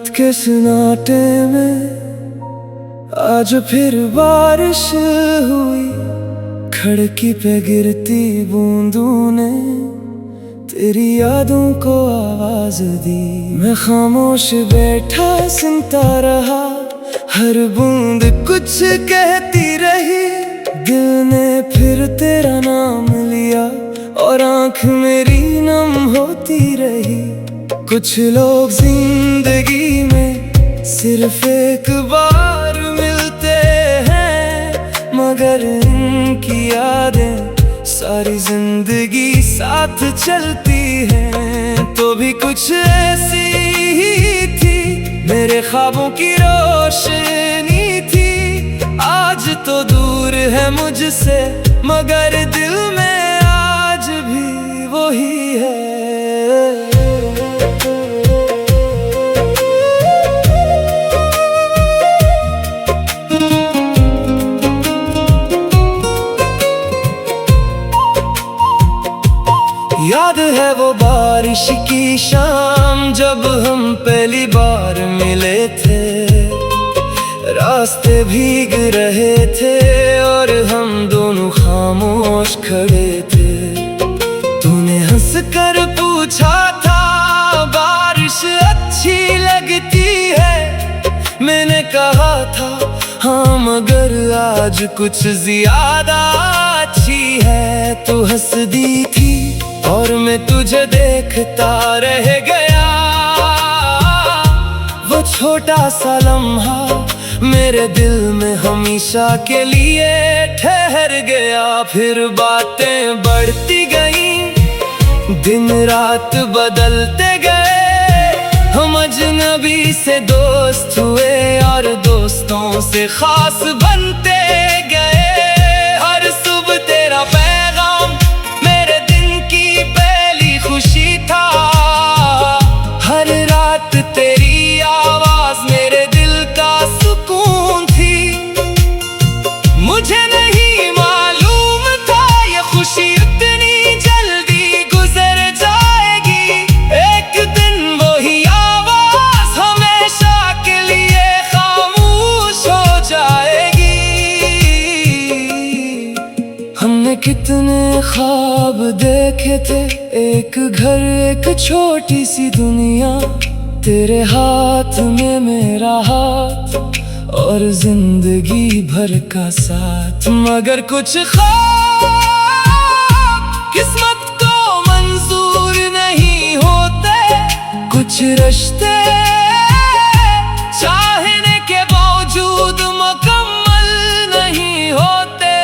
रात के सन्नाटे में आज फिर बारिश हुई। खिड़की पे गिरती बूंदों ने तेरी यादों को आवाज दी। मैं खामोश बैठा सुनता रहा, हर बूंद कुछ कहती रही। दिल ने फिर तेरा नाम लिया और आंख मेरी नम होती रही। कुछ लोग जिंदगी में सिर्फ एक बार मिलते हैं, मगर इनकी यादें सारी जिंदगी साथ चलती हैं। तो भी कुछ ऐसी ही थी, मेरे ख्वाबों की रोशनी थी। आज तो दूर है मुझसे, मगर दिल में आज भी वही है। याद है वो बारिश की शाम जब हम पहली बार मिले थे। रास्ते भीग रहे थे और हम दोनों खामोश खड़े थे। तूने हंस कर पूछा था बारिश अच्छी लगती है। मैंने कहा था हाँ, मगर आज कुछ ज्यादा अच्छी है। तू हंस दी थी और मैं तुझे देखता रह गया। वो छोटा सा लम्हा मेरे दिल में हमेशा के लिए ठहर गया। फिर बातें बढ़ती गईं, दिन रात बदलते गए। हम अजनबी से दोस्त हुए और दोस्तों से खास बनते गए। हर सुबह तेरा पैगाम मेरे दिन की पहली खुशी था। हर रात तेरी आवाज मेरे दिल का सुकून थी। मुझे नहीं मालूम था ये खुशी इतनी जल्दी गुजर जाएगी। एक दिन वही आवाज हमेशा के लिए खामोश हो जाएगी। हमने कितने ख्वाब देखे थे, एक घर एक छोटी सी दुनिया। तेरे हाथ में मेरा हाथ और जिंदगी भर का साथ। मगर कुछ ख्वाब किस्मत को मंजूर नहीं होते। कुछ रिश्ते चाहने के बावजूद मुकम्मल नहीं होते।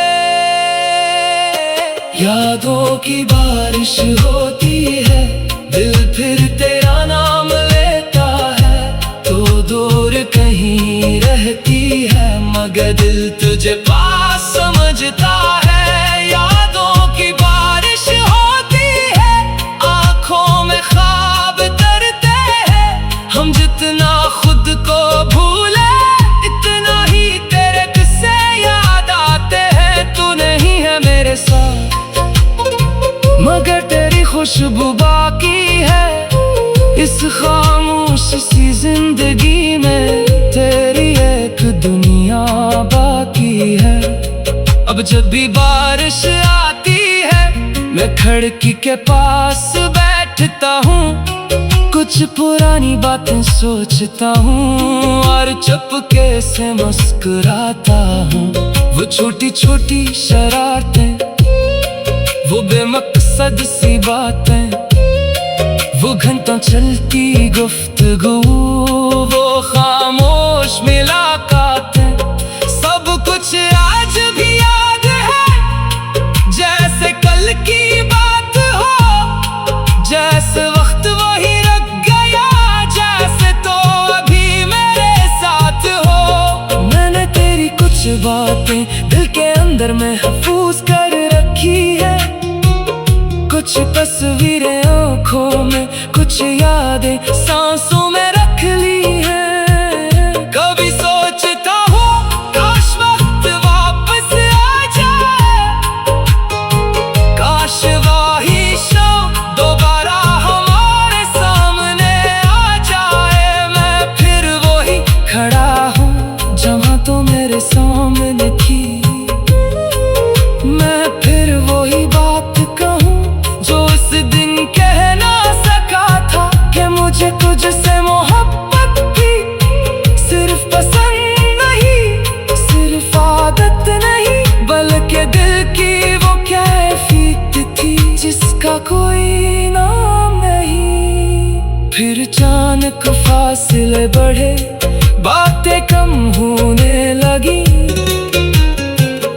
यादों की बारिश होती है, दिल फिर तेरा नाम लेता है। तो दूर कहीं रहती है, मगर दिल तुझे पास समझता है। यादों की बारिश होती है, आंखों में ख्वाब तरते हैं। हम जितना खुद को भूले, इतना ही तेरे किस्से याद आते हैं। तू नहीं है मेरे साथ, मगर तेरी खुशबू बाकी है। इस खामोश सी जिंदगी में तेरी एक दुनिया बाकी है। अब जब भी बारिश आती है, मैं खिड़की के पास बैठता हूँ। कुछ पुरानी बातें सोचता हूँ और चुपके से मुस्कुराता हूँ। वो छोटी छोटी शरारतें, वो बेमकसद सी बातें, वो घंटों चलती गुफ्तगू, वो खामोश मुलाकातें, सब कुछ आज भी याद है। जैसे कल की बात हो, जैसे वक्त वही रख गया, जैसे तो अभी मेरे साथ हो। मैंने तेरी कुछ बातें दिल के अंदर महफूज कर रखी है। कुछ तस्वीरें आँखों में, कुछ यादें सांसों में रख ली हैं। कभी सोचता हूँ काश वक्त वापस आ जाए, काश वही शाम दोबारा हमारे सामने आ जाए। मैं फिर अचानक फासले बढ़े, बातें कम होने लगी।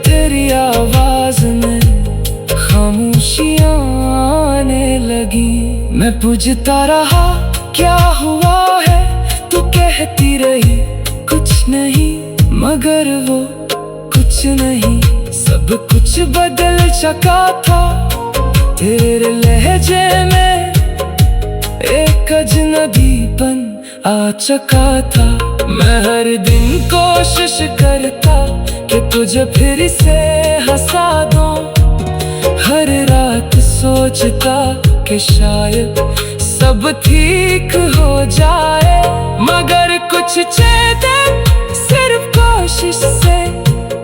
तेरी आवाज में खामोशियां आने लगी। मैं पूछता रहा क्या हुआ है, तू कहती रही कुछ नहीं, मगर वो कुछ नहीं। सब कुछ बदल चुका था, तेरे लहजे में एक अजनबीपन आ चुका था। मैं हर दिन कोशिश करता कि तुझे फिर से हंसा दूं, हर रात सोचता कि शायद सब ठीक हो जाए, मगर कुछ चेतन सिर्फ कोशिश से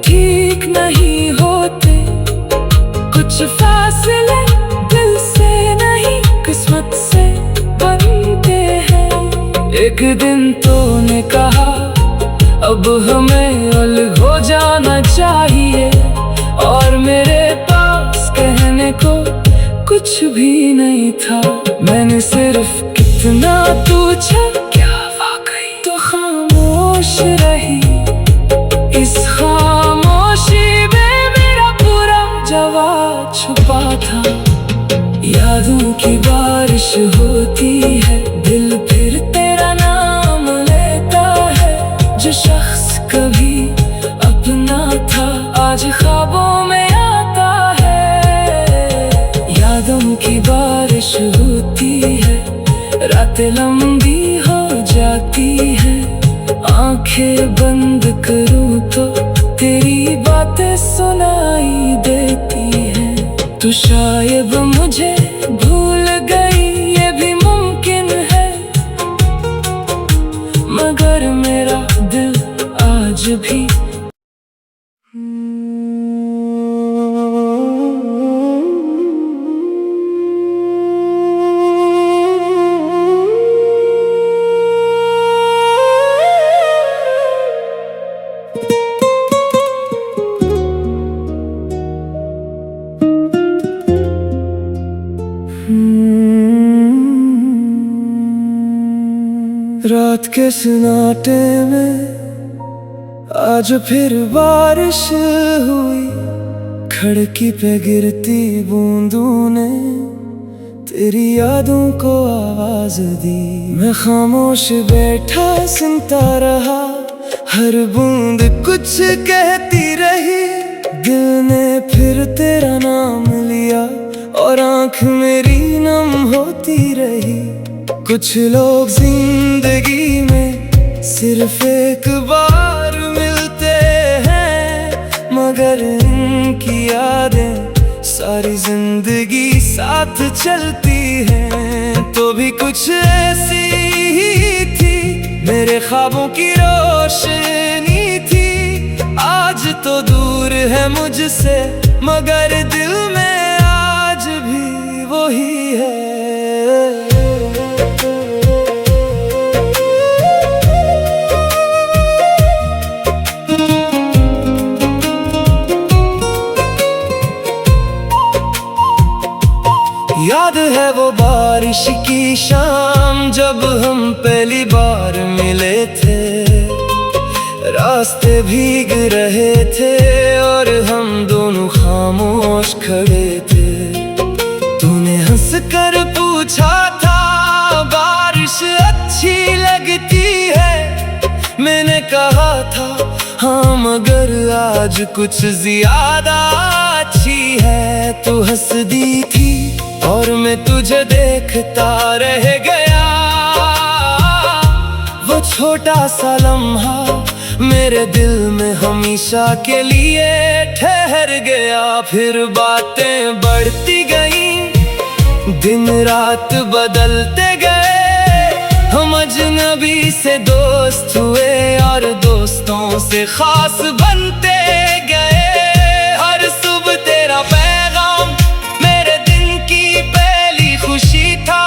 ठीक नहीं होते। कुछ फासले दिल से नहीं किस्मत से बनते हैं। एक दिन तूने कहा अब हमें अलग हो जाना चाहिए, और मेरे पास कहने को कुछ भी नहीं था। मैंने सिर्फ कितना पूछा, क्या वाकई तो खामोश रही। इस खामोशी में मेरा पूरा जवाब छुपा था। यादों की बारिश होती है, दिल फिर तेरा नाम लेता है। जो शख्स कभी अपना था आज ख्वाबों में आता है। यादों की बारिश होती है, रातें लंबी हो जाती है। आंखें बंद करूं तो तेरी बातें सुनाई देती हैं। तू शायद मुझे भूल गई, ये भी मुमकिन है, मगर मेरा दिल आज भी रात के सन्नाटे में आज फिर बारिश हुई। खिड़की पे गिरती बूंदों ने तेरी यादों को आवाज दी। मैं खामोश बैठा सुनता रहा, हर बूंद कुछ कहती रही। दिल ने फिर तेरा नाम लिया और आंख मेरी नम होती रही। कुछ लोग जिंदगी में सिर्फ एक बार मिलते हैं, मगर इनकी यादें सारी जिंदगी साथ चलती हैं। तो भी कुछ ऐसी ही थी, मेरे ख्वाबों की रोशनी थी। आज तो दूर है मुझसे, मगर दिल में आज भी वही है। याद है वो बारिश की शाम, जब हम पहली बार मिले थे। रास्ते भीग रहे थे और हम दोनों खामोश खड़े थे। तूने हंस कर पूछा था बारिश अच्छी लगती है। मैंने कहा था हाँ, मगर आज कुछ ज्यादा अच्छी है। तू हंस दी थी और मैं तुझे देखता रह गया। वो छोटा सा लम्हा मेरे दिल में हमेशा के लिए ठहर गया। फिर बातें बढ़ती गईं, दिन रात बदलते गए। हम अजनबी से दोस्त हुए और दोस्तों से खास बनते गए। हर सुबह तेरा पैगाम मेरे दिन की पहली खुशी था।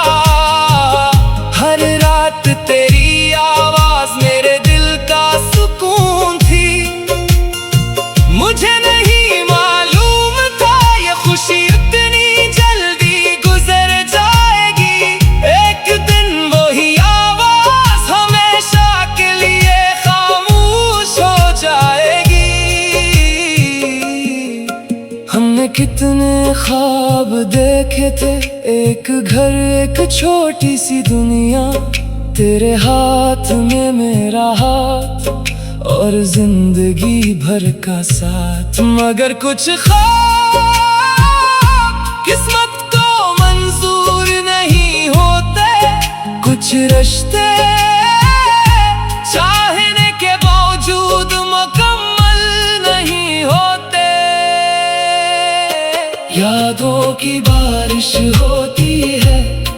हर रात तेरी आवाज मेरे दिल का सुकून थी। मुझे नहीं मालूम था ये खुशी इतनी जल्दी गुजर जाएगी। एक दिन वही आवाज कितने ख्वाब देखे थे, एक घर एक छोटी सी दुनिया, तेरे हाथ में मेरा हाथ और जिंदगी भर का साथ। मगर कुछ ख्वाब किस्मत को मंजूर नहीं होते, कुछ रिश्ते चाहने के बावजूद मुकम्मल नहीं होते। यादों की बारिश होती है,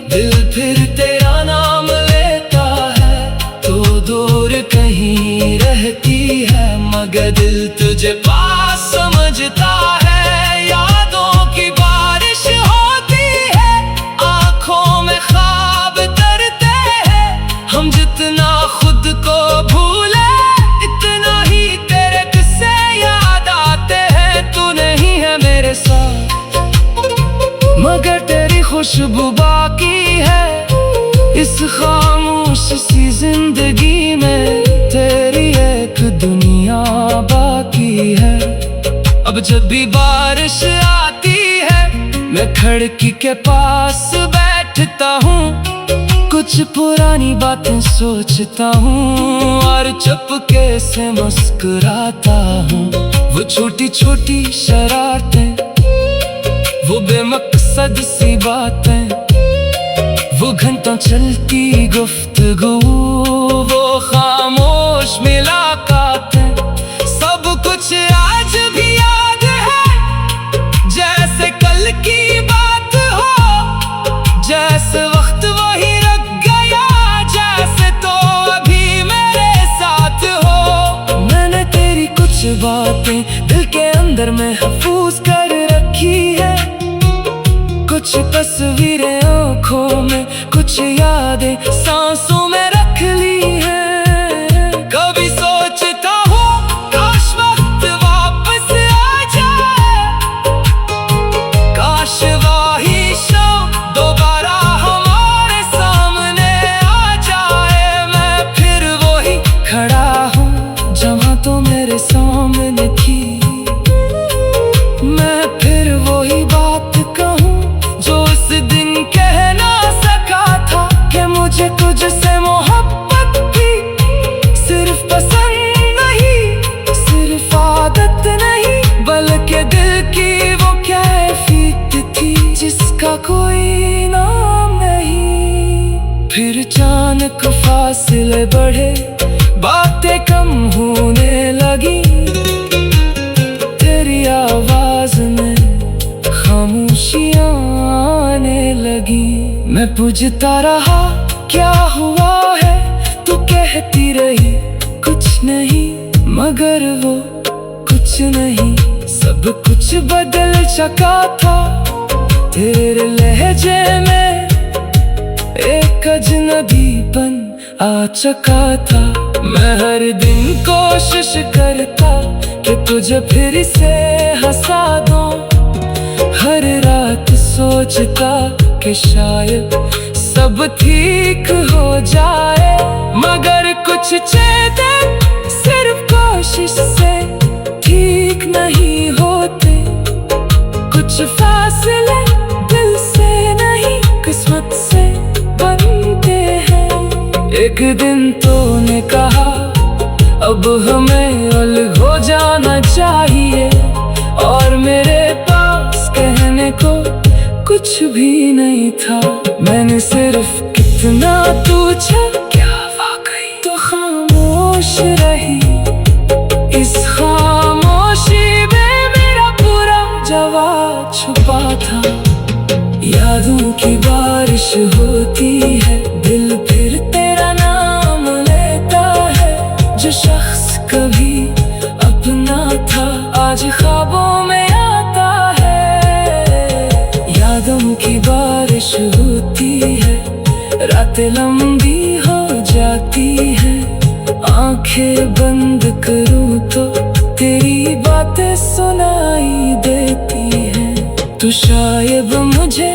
दिल फिर तेरा नाम लेता है, तो दूर कहीं रहती है मगर दिल तुझे पास समझता है। यादों की बारिश होती है, आंखों में ख्वाब तरते हैं, हम जितना खुद को भूले इतना ही तेरे किस्से याद आते हैं। तू नहीं है मेरे साथ मगर तेरी खुशबू बाकी है, इस खामोश सी जिंदगी में तेरी एक दुनिया बाकी है। अब जब भी बारिश आती है मैं खिड़की के पास बैठता हूँ, कुछ पुरानी बातें सोचता हूँ और चुपके से मुस्कुराता हूँ। वो छोटी छोटी शरारतें, वो बेमकसद सी बातें, वो घंटों चलती गुफ्तगू, वो खामोश मुलाकातें, सब कुछ आज भी याद है जैसे कल की बात हो, जैसे वक्त वही रख गया, जैसे तो अभी मेरे साथ हो। मैंने तेरी कुछ बातें दिल के अंदर महफूज कर रखी है, कुछ तस्वीरें आँखों में, कुछ यादें सांसों में रख ली है। कभी सोचता हूँ काश वक्त वापस आ जाए, काश वही शाम दोबारा हमारे सामने आ जाए। मैं फिर वही खड़ा हूँ जहाँ तो मेरे सामने थी, मैं फिर वही बात कहूँ जो उस दिन कह ना सका था कि मुझे तुझसे मोहब्बत थी, सिर्फ पसंद नहीं, सिर्फ आदत नहीं, बल्कि दिल की वो कैफियत थी जिसका कोई नाम नहीं। फिर अचानक फासले बढ़े, बातें कम होने लगी, तेरी आवाज में खामोशियां आने लगी। मैं पूछता रहा क्या हुआ है, तू कहती रही कुछ नहीं, मगर वो कुछ नहीं, सब कुछ बदल चुका था। तेरे लहजे में एक अजनबीपन आ चुका था। मैं हर दिन कोशिश करता कि तुझे फिर से हंसा दूं, हर रात सोचता कि शायद सब ठीक हो जाए, मगर कुछ चेहरे सिर्फ कोशिश से ठीक नहीं होते, कुछ फासले दिल से नहीं किस्मत से बनते हैं। एक दिन तूने कहा अब हमें अलग हो जाना चाहिए, और मेरे पास कहने को कुछ भी नहीं था। मैंने सिर्फ कितना पूछा, क्या वाकई तो खामोश रही, इस खामोशी में मेरा पूरा जवाब छुपा था। यादों की बारिश होती है, दिल फिर तेरा नाम लेता है, जो शख्स कभी अपना था आज ख्वाबों में आता है। यादों की बारिश होती है, रातें लंबी हो जाती है, आंखें बंद करूं तो तेरी बातें सुनाई देती हैं। तू शायद मुझे